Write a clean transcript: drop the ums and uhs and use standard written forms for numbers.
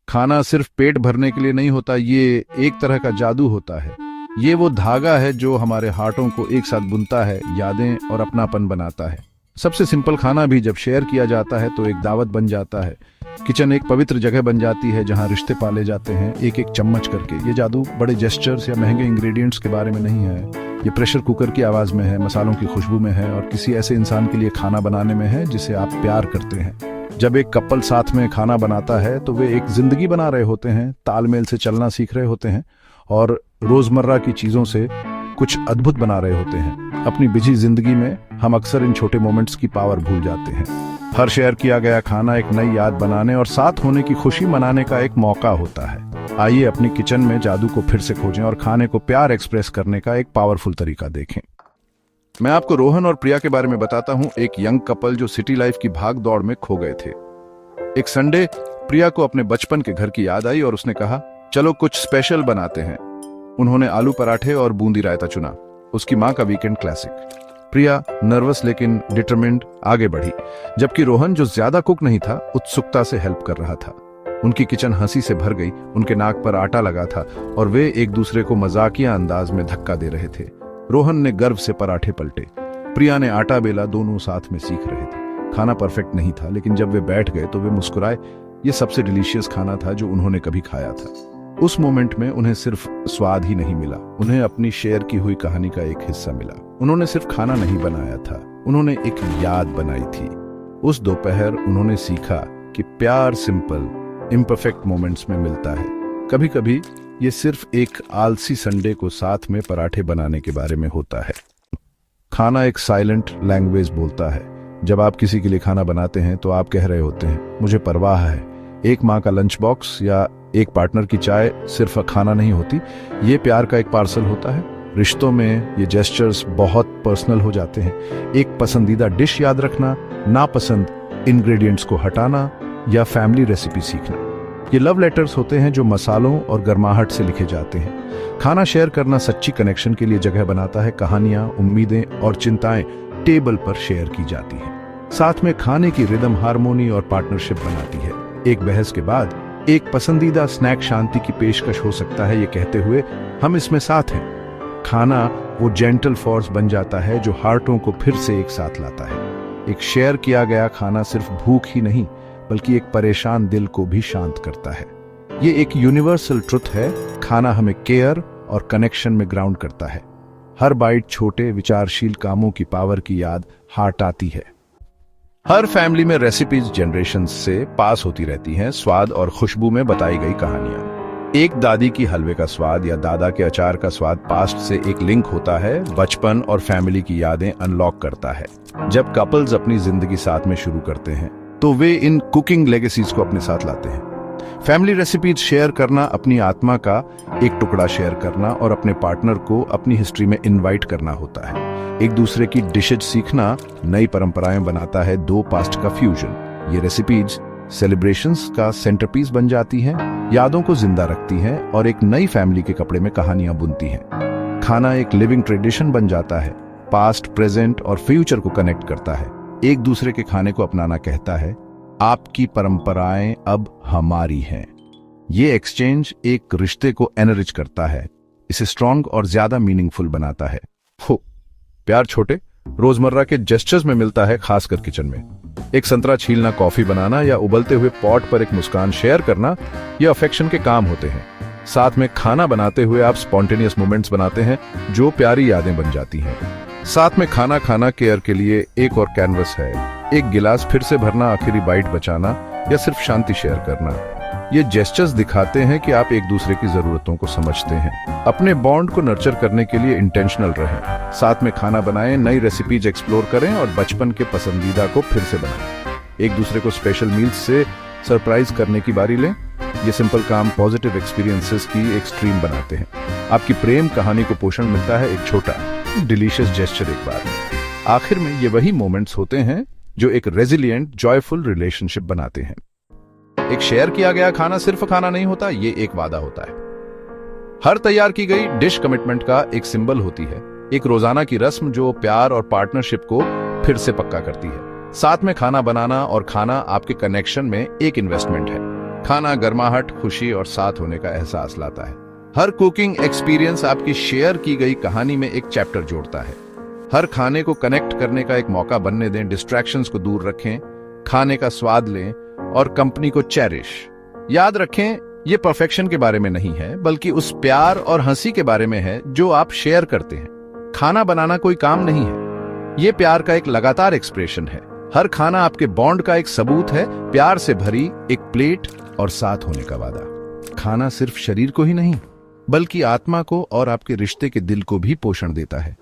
खाना सिर्फ पेट भरने के लिए नहीं होता, ये एक तरह का जादू होता है। ये वो धागा है जो हमारे हार्टों को एक साथ बुनता है, यादें और अपनापन बनाता है। सबसे सिंपल खाना भी जब शेयर किया जाता है तो एक दावत बन जाता है। किचन एक पवित्र जगह बन जाती है जहां रिश्ते पाले जाते हैं, एक एक चम्मच करके। ये जादू बड़े जेस्चर्स या महंगे इंग्रेडिएंट्स के बारे में नहीं है। ये प्रेशर कुकर की आवाज में है, मसालों की खुशबू में है और किसी ऐसे इंसान के लिए खाना बनाने में है जिसे आप प्यार करते हैं। जब एक कपल साथ में खाना बनाता है तो वे एक जिंदगी बना रहे होते हैं, तालमेल से चलना सीख रहे होते हैं और रोजमर्रा की चीजों से कुछ अद्भुत बना रहे होते हैं। अपनी बिजी जिंदगी में हम अक्सर इन छोटे मोमेंट्स की पावर भूल जाते हैं। हर शेयर किया गया खाना एक नई याद बनाने और साथ होने की खुशी मनाने का एक मौका होता है। आइए अपनी किचन में जादू को फिर से खोजें और खाने को प्यार एक्सप्रेस करने का एक पावरफुल तरीका देखें। मैं आपको रोहन और प्रिया के बारे में बताता हूं, एक यंग कपल जो सिटी लाइफ की भाग दौड़ में खो गए थे। एक संडे प्रिया को अपने बचपन के घर की याद आई और उसने कहा, चलो कुछ स्पेशल बनाते हैं। उन्होंने आलू पराठे और बूंदी रायता चुना, उसकी माँ का वीकेंड क्लासिक। प्रिया नर्वस लेकिन डिटरमिन्ड आगे बढ़ी, जबकि रोहन जो ज्यादा कुक नहीं था, उत्सुकता से हेल्प कर रहा था। उनकी किचन हंसी से भर गई, उनके नाक पर आटा लगा था और वे एक दूसरे को मजाकिया अंदाज में धक्का दे रहे थे। रोहन ने गर्व से पराठे पलटे, प्रिया ने आटा बेला, दोनों साथ में सीख रहे थे। खाना परफेक्ट नहीं था, लेकिन जब वे बैठ गए तो वे मुस्कुराए। ये सबसे डिलीशियस खाना था जो उन्होंने कभी खाया था। उस मोमेंट में उन्हें सिर्फ स्वाद ही नहीं मिला, उन्हें अपनी शेयर की हुई कहानी का एक हिस्सा मिला। उन्होंने सिर्फ खाना नहीं बनाया था, उन्होंने एक याद बनाई थी। उस दोपहर उन्होंने सीखा कि प्यार सिंपल इम्परफेक्ट मोमेंट्स में मिलता है। कभी कभी ये सिर्फ एक आलसी संडे को साथ में पराठे बनाने के बारे में होता है। खाना एक साइलेंट लैंग्वेज बोलता है। जब आप किसी के लिए खाना बनाते हैं तो आप कह रहे होते हैं, मुझे परवाह है। एक माँ का लंच बॉक्स या एक पार्टनर की चाय सिर्फ खाना नहीं होती, ये प्यार का एक पार्सल होता है। रिश्तों में ये जेस्चर्स बहुत पर्सनल हो जाते हैं। एक पसंदीदा डिश याद रखना, नापसंद इंग्रेडिएंट्स को हटाना या फैमिली रेसिपी सीखना, ये लव लेटर्स होते हैं जो मसालों और गर्माहट से लिखे जाते हैं। खाना शेयर करना सच्ची कनेक्शन के लिए जगह बनाता है। कहानियां, उम्मीदें और चिंताएं टेबल पर शेयर की जाती हैं। साथ में खाने की रिदम हार्मोनी और पार्टनरशिप बनाती है। एक बहस के बाद एक पसंदीदा स्नैक शांति की पेशकश हो सकता है, ये कहते हुए हम इसमें साथ हैं। खाना वो जेंटल फोर्स बन जाता है जो हार्टों को फिर से एक साथ लाता है। एक शेयर किया गया खाना सिर्फ भूख ही नहीं, बल्कि एक परेशान दिल को भी शांत करता है। ये एक यूनिवर्सल ट्रुथ है, खाना हमें केयर और कनेक्शन में ग्राउंड करता है। हर बाइट छोटे विचारशील कामों की पावर की याद हार्ट आती है। हर फैमिली में रेसिपीज जनरेशन से पास होती रहती हैं, स्वाद और खुशबू में बताई गई कहानियां। एक दादी की हलवे का स्वाद या दादा के अचार का स्वाद पास्ट से एक लिंक होता है, बचपन और फैमिली की यादें अनलॉक करता है। जब कपल्स अपनी जिंदगी साथ में शुरू करते हैं तो वे इन कुकिंग लेगेसीज को अपने साथ लाते हैं। फैमिली रेसिपीज शेयर करना, अपनी आत्मा का एक टुकड़ा शेयर करना और अपने पार्टनर को अपनी हिस्ट्री में इनवाइट करना होता है। एक दूसरे की डिशेज सीखना नई परंपराएं बनाता है, दो पास्ट का फ्यूजन। ये रेसिपीज सेलिब्रेशंस का सेंटरपीस बन जाती हैं, यादों को जिंदा रखती हैं और एक नई फैमिली के कपड़े में कहानियां बुनती हैं। खाना एक लिविंग ट्रेडिशन बन जाता है, पास्ट, प्रेजेंट और फ्यूचर को कनेक्ट करता है। एक दूसरे के खाने को अपनाना कहता है, आपकी परंपराएं अब हमारी हैं। ये एक्सचेंज एक रिश्ते को एनरिच करता है, इसे स्ट्रॉन्ग और ज्यादा मीनिंगफुल बनाता है। प्यार छोटे रोजमर्रा के जेस्चर्स में मिलता है, खासकर किचन में। एक संतरा छीलना, कॉफी बनाना या उबलते हुए पॉट पर एक मुस्कान शेयर करना, ये अफेक्शन के काम होते हैं। साथ में खाना बनाते हुए आप स्पॉन्टेनियस मोमेंट्स बनाते हैं जो प्यारी यादें बन जाती हैं। साथ में खाना खाना केयर के लिए एक और कैनवस है। एक गिलास फिर से भरना, आखिरी बाइट बचाना या सिर्फ शांति शेयर करना, ये जेस्चर्स दिखाते हैं कि आप एक दूसरे की जरूरतों को समझते हैं। अपने बॉन्ड को नर्चर करने के लिए इंटेंशनल रहें। साथ में खाना बनाएं, नई रेसिपीज एक्सप्लोर करें और बचपन के पसंदीदा को फिर से बनाएं। एक दूसरे को स्पेशल मील्स से सरप्राइज करने की बारी लें। ये सिंपल काम पॉजिटिव एक्सपीरियंसेस की एक स्ट्रीम बनाते हैं। आपकी प्रेम कहानी को पोषण मिलता है, एक छोटा डिलीशियस जेस्चर एक बार में। आखिर में ये वही मोमेंट्स होते हैं जो एक रेजिलिएंट, जॉयफुल रिलेशनशिप बनाते हैं। एक शेयर किया गया खाना सिर्फ खाना नहीं होता, ये एक वादा होता है। हर तैयार की गई डिश कमिटमेंट का एक सिंबल होती है, एक रोजाना की रस्म जो प्यार और पार्टनरशिप को फिर से पक्का करती है। साथ में खाना बनाना और खाना आपके कनेक्शन में एक इन्वेस्टमेंट है। खाना गर्माहट, खुशी और साथ होने का एहसास लाता है। हर कुकिंग एक्सपीरियंस आपकी शेयर की गई कहानी में एक चैप्टर जोड़ता है। हर खाने को कनेक्ट करने का एक मौका बनने दें, डिस्ट्रैक्शंस को दूर रखें, खाने का स्वाद लें और कंपनी को चेरिश। याद रखें, ये परफेक्शन के बारे में नहीं है, बल्कि उस प्यार और हंसी के बारे में है जो आप शेयर करते हैं। खाना बनाना कोई काम नहीं है, ये प्यार का एक लगातार एक्सप्रेशन है। हर खाना आपके बॉन्ड का एक सबूत है, प्यार से भरी एक प्लेट और साथ होने का वादा। खाना सिर्फ शरीर को ही नहीं, बल्कि आत्मा को और आपके रिश्ते के दिल को भी पोषण देता है।